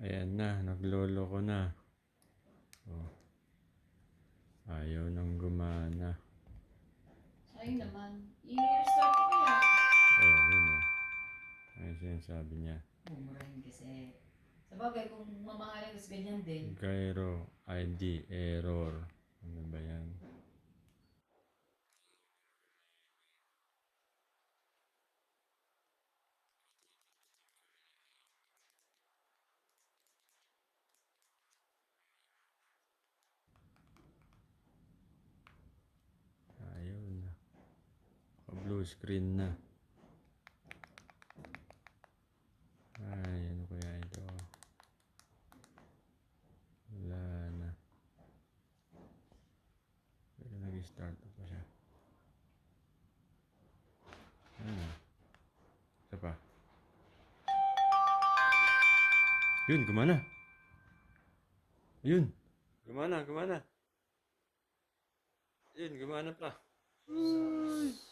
Ayan na, naglolo ko na. Oh, ayaw nang gumana. Ayun naman. I-restart ko kaya. Oh, yun oh. Ayun sinasabi niya. Bumurahin kasi. Sabagay, kung mamahalin kasi ganyan din. Gyro ID error. Ano ba yan? Ayaw na. Blue screen na. Ay, ano kaya ito? Wala na. Pero nag-start na pa siya. Ano? Isa pa. Yun, gumana. Yun. Gumana. Yun, gumana pa. Uy.